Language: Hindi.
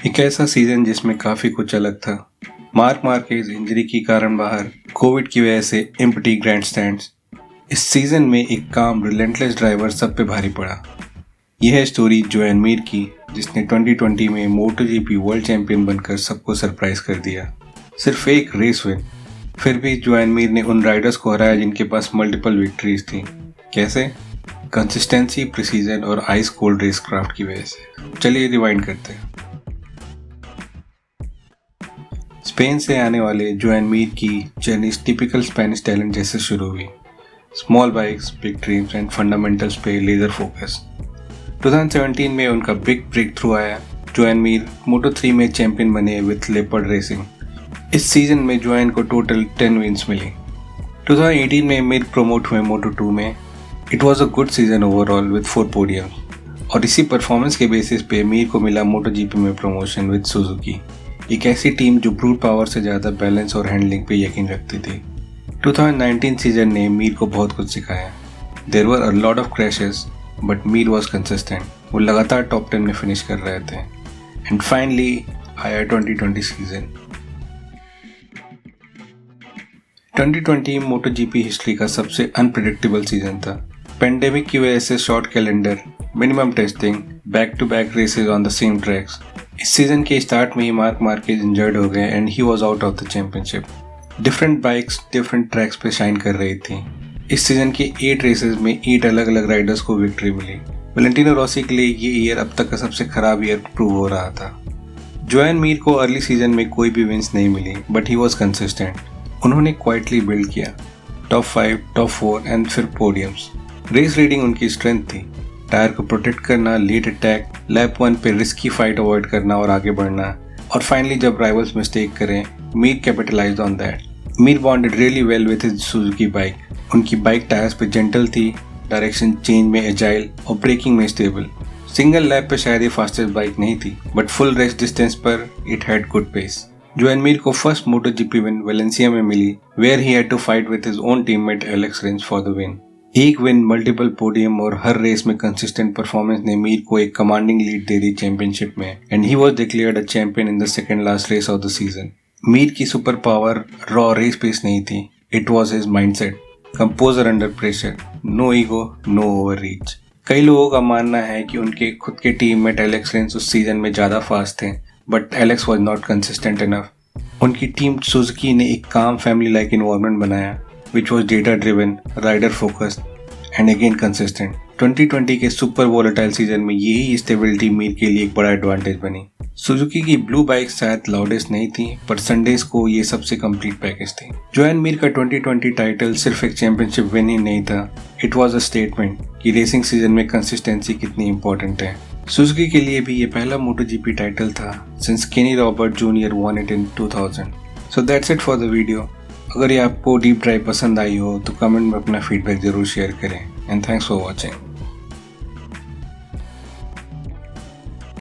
एक ऐसा सीजन जिसमें काफी कुछ अलग था। मार्क मार्केज इंजरी के कारण बाहर, कोविड की वजह से एम्प्टी ग्रैंडस्टैंड्स। इस सीजन में एक काम रिलेंटलेस ड्राइवर सब पे भारी पड़ा। यह है स्टोरी जोएन मीर की, जिसने 2020 में मोटोजीपी वर्ल्ड चैंपियन बनकर सबको सरप्राइज कर दिया। सिर्फ एक रेस विन, फिर भी जोएन मीर ने उन राइडर्स को हराया जिनके पास मल्टीपल विक्ट्रीज थी। कैसे? कंसिस्टेंसी, प्रिसीजन और आइस कोल्ड रेस क्राफ्ट की वजह से। चलिए रिवाइंड करते हैं। स्पेन से आने वाले जोएन मीर की जर्नी टिपिकल स्पेनिश टैलेंट जैसे शुरू हुई। Small bikes, big dreams and fundamentals पे लेजर फोकस। 2017 में उनका बिग ब्रेक थ्रू आया। जोएन मीर मोटो3 में चैंपियन बने विथ लेपर्ड रेसिंग। इस सीजन में जोएन को टोटल 10 विन्स मिली। 2018 में मीर प्रमोट हुए मोटो2 में। It was a good season overall with 4 podium, और इसी परफॉर्मेंस के बेसिस पे मीर को मिला मोटोजीपी में प्रमोशन विद सुजुकी, एक ऐसी टीम जो ब्रूट पावर से ज़्यादा बैलेंस और हैंडलिंग पे यकीन रखती थी। 2019 सीजन ने मीर को बहुत कुछ सिखाया। There were a lot of crashes, but Mir was consistent. वो लगातार टॉप 10 में फिनिश कर रहे थे। एंड फाइनली आया 2020 सीजन। 2020 मोटोजीपी हिस्ट्री का सबसे अनप्रेडिक्टेबल सीजन था। पेंडेमिक की वजह से short calendar, minimum testing, back to back races on the same tracks. इस सीजन के स्टार्ट में ही मार्क मार्केज इंजर्ड हो गए and he was out of the championship. Different bikes different tracks पे शाइन कर रही थी। इस सीजन के 8 रेसेस में 8 अलग अलग राइडर्स को विक्ट्री मिली। वैलेंटिनो रोसी के लिए ये ईयर अब तक का सबसे खराब ईयर प्रूव हो रहा था। जोएन मीर को अर्ली सीजन में कोई भी विंस नहीं मिली, बट ही वॉज कंसिस्टेंट। उन्होंने क्वाइटली बिल्ड किया, टॉप 5, टॉप 4 एंड फिर पोडियम्स। रेस रीडिंग उनकी स्ट्रेंथ थी। टायर को प्रोटेक्ट करना, लेट अटैक, लैप 1 पे रिस्की फाइट अवॉइड करना और आगे बढ़ना, और फाइनली जब राइवल्स मिस्टेक करें, Mir capitalized on that. Mir bonded really well with his Suzuki bike. उनकी बाइक टायर्स पे जेंटल थी, डायरेक्शन चेंज में एजाइल और ब्रेकिंग में स्टेबल। सिंगल लैप पे शायद ये फास्टेस्ट बाइक नहीं थी, बट फुल रेस डिस्टेंस पर it had good pace. Joan Mir को फर्स्ट मोटोजीपी विन वेलेंसिया में मिली, where he had to fight with his own teammate Alex Rins for the win. एक विन, मल्टीपल पोडियम और हर रेस में कंसिस्टेंट परफॉर्मेंस ने मीर को एक कमांडिंग लीड दे दी चैंपियनशिप में, and he was declared a champion in the second last race of the season. Mir की super power raw race pace नहीं थी, it was his mindset. Composure under pressure, no ego, no overreach. कई लोगों का मानना है कि उनके खुद के टीममेट एलेक्स रिंस उस सीजन में ज्यादा फास्ट थे, but Alex was not consistent enough. उनकी टीम सुजुकी ने एक काम फैमिली लाइक एनवायरनमेंट बनाया, which was data driven, rider focused and again consistent. 2020 के सुपर वोलेटाइल सीजन में यही स्टेबिलिटी मीर के लिए एक बड़ा एडवांटेज बनी। सुजुकी की ब्लू बाइक शायद लाउडेस्ट नहीं थी, पर संडेज को ये सबसे कंप्लीट पैकेज थी। जोएन मीर का 2020 टाइटल सिर्फ एक चैंपियनशिप विन ही नहीं था, इट वाज अ स्टेटमेंट कि रेसिंग सीजन में कंसिस्टेंसी कितनी इंपॉर्टेंट है। सुजुकी के लिए भी ये पहला मोटोजीपी टाइटल था सिंस केनी Robert junior won it in 2000. So that's it for the video. अगर ये आपको डीप ड्राइव पसंद आई हो तो कमेंट में अपना फीडबैक जरूर शेयर करें, एंड थैंक्स फॉर वॉचिंग।